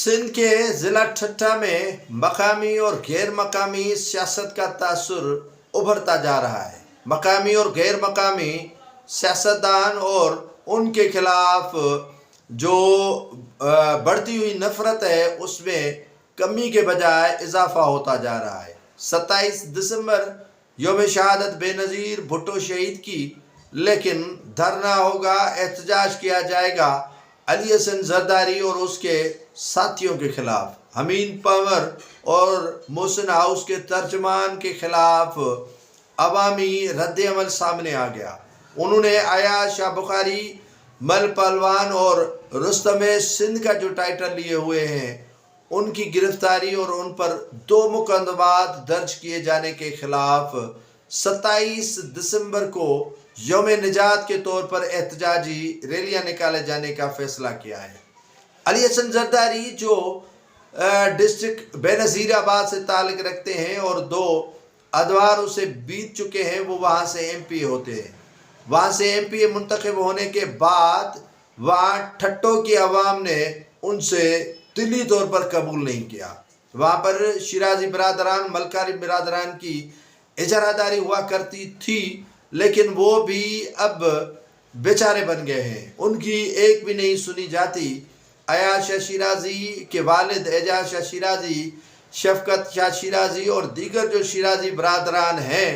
सिंध के ज़िला ठट्टा में मकामी और गैर मकामी सियासत का तासुर उभरता जा रहा है। मकामी और गैर मकामी सियासतदान और उनके खिलाफ जो बढ़ती हुई नफरत है उसमें कमी के बजाय इजाफा होता जा रहा है। 27 दिसंबर यौम शहादत बेनज़ीर भुट्टो शहीद की, लेकिन धरना होगा, एहतजाज किया जाएगा अली हसन जरदारी और उसके साथियों के खिलाफ। हमीद पंवर और मोहसिन हाउस के तर्जमान के खिलाफ अवामी रद्द अमल सामने आ गया। उन्होंने अयाज शाह बुखारी, मल पहलवान और रुस्तम सिंध का जो टाइटल लिए हुए हैं उनकी गिरफ्तारी और उन पर 2 मुकदमात दर्ज किए जाने के खिलाफ 27 दिसंबर को यौम निजात के तौर पर एहतजाजी रैलियां निकाले जाने का फैसला किया है। अली हसन जरदारी जो डिस्ट्रिक्ट बेनज़ीराबाद से ताल्लुक़ रखते हैं और 2 अदवार उसे बीत चुके हैं, वो वहाँ से MP होते हैं। वहाँ से MP मुंतखब होने के बाद वहाँ ठट्टो की आवाम ने उनसे दिली तौर पर कबूल नहीं किया। वहाँ पर शिराजी बिरादरान, मलकारी बिरादरान की इजारादारी हुआ करती थी, लेकिन वो भी अब बेचारे बन गए हैं, उनकी एक भी नहीं सुनी जाती। अयाज शाह शिराजी के वालिद एजाज शाह शिराजी, शफकत शाह शिराजी और दीगर जो शिराजी बरादरान हैं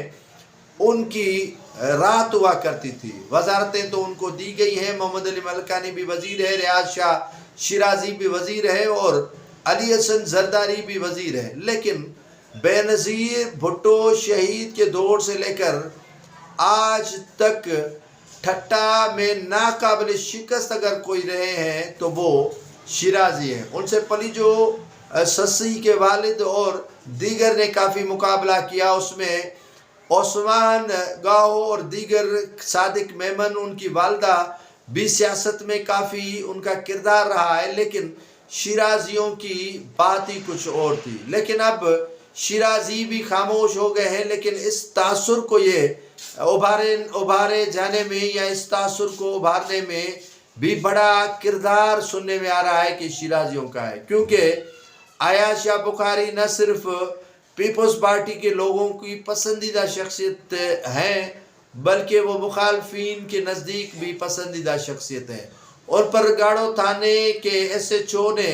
उनकी राहत हुआ करती थी। वजारतें तो उनको दी गई हैं, मोहम्मद अली मलकानी भी वज़ीर है, रियाज शाह शिराजी भी वज़ीर है और अली हसन जरदारी भी वज़ीर है। लेकिन बेनज़ीर भुट्टो शहीद के दौर से लेकर आज तक ठट्टा में नाकाबिल शिकस्त अगर कोई रहे हैं तो वो शिराजी हैं। उनसे पली जो ससी के वालिद और दीगर ने काफ़ी मुकाबला किया, उसमें ओस्मान गाहो और दीगर सादिक मेमन, उनकी वालदा भी सियासत में काफ़ी उनका किरदार रहा है, लेकिन शिराजियों की बात ही कुछ और थी। लेकिन अब शिराजी भी खामोश हो गए हैं, लेकिन इस तासुर को ये उभारे जाने में या इस तासुर को उभारने में भी बड़ा किरदार सुनने में आ रहा है कि शिराजियों का है, क्योंकि अयाज शाह बुखारी न सिर्फ पीपल्स पार्टी के लोगों की पसंदीदा शख्सियत हैं, बल्कि वो मुखालफिन के नज़दीक भी पसंदीदा शख्सियत हैं। और परगाड़ो थाने के SHO ने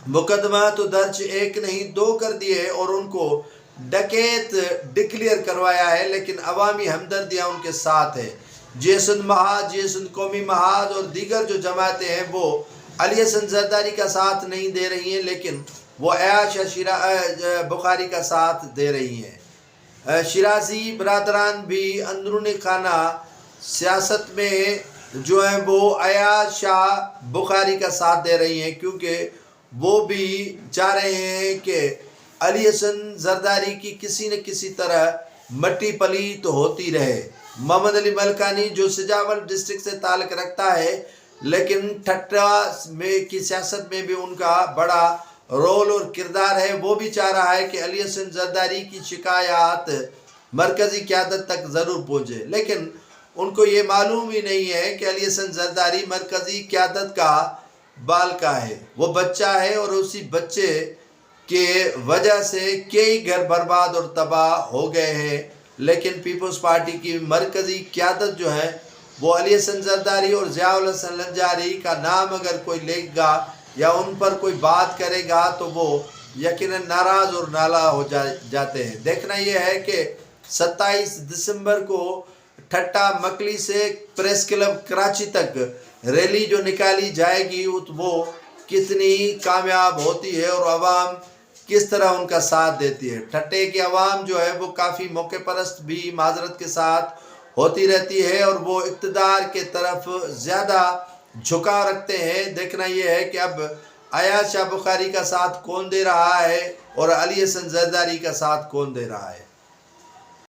मुकदमा तो दर्ज 1 नहीं 2 कर दिए और उनको डकैत डिक्लेयर करवाया है, लेकिन अवामी हमदर्दियाँ उनके साथ है। जेसन महाज, जेसन कौमी महाज और दीगर जो जमातें हैं वो अली हसन जरदारी का साथ नहीं दे रही हैं, लेकिन वो अयाज शाह बुखारी का साथ दे रही हैं। शिराजी बरादरान भी अंदरूनी खाना सियासत में जो है वो अयाज शाह बुखारी का साथ दे रही हैं, क्योंकि वो भी चाह रहे हैं कि अली हसन जरदारी की किसी न किसी तरह मट्टी पलीत होती रहे। मोहम्मद अली मलकानी जो सिजावल डिस्ट्रिक्ट से ताल्लुक़ रखता है, लेकिन ठट्टा में की सियासत में भी उनका बड़ा रोल और किरदार है, वो भी चाह रहा है कि अली हसन जरदारी की शिकायत मरकज़ी क़यादत तक ज़रूर पहुँचे। लेकिन उनको ये मालूम ही नहीं है कि अली हसन जरदारी मरकज़ी क़यादत का बालका है, वो बच्चा है और उसी बच्चे के वजह से कई घर बर्बाद और तबाह हो गए हैं। लेकिन पीपल्स पार्टी की मरकज़ी क़यादत जो है वो अली हसन जरदारी और ज़ियाउल हसन लंजारी का नाम अगर कोई लेगा या उन पर कोई बात करेगा तो वो यकीनन नाराज़ और नाला हो जाते हैं। देखना ये है कि 27 दिसंबर को ठट्टा मकली से प्रेस क्लब कराची तक रैली जो निकाली जाएगी वो कितनी कामयाब होती है और आवाम किस तरह उनका साथ देती है। ठट्टे की आवाम जो है वो काफ़ी मौके परस्त भी माजरत के साथ होती रहती है और वो इक़्तिदार के तरफ ज़्यादा झुकाव रखते हैं। देखना ये है कि अब अयाज शाह बुखारी का साथ कौन दे रहा है और अली हसन जरदारी का साथ कौन दे रहा है।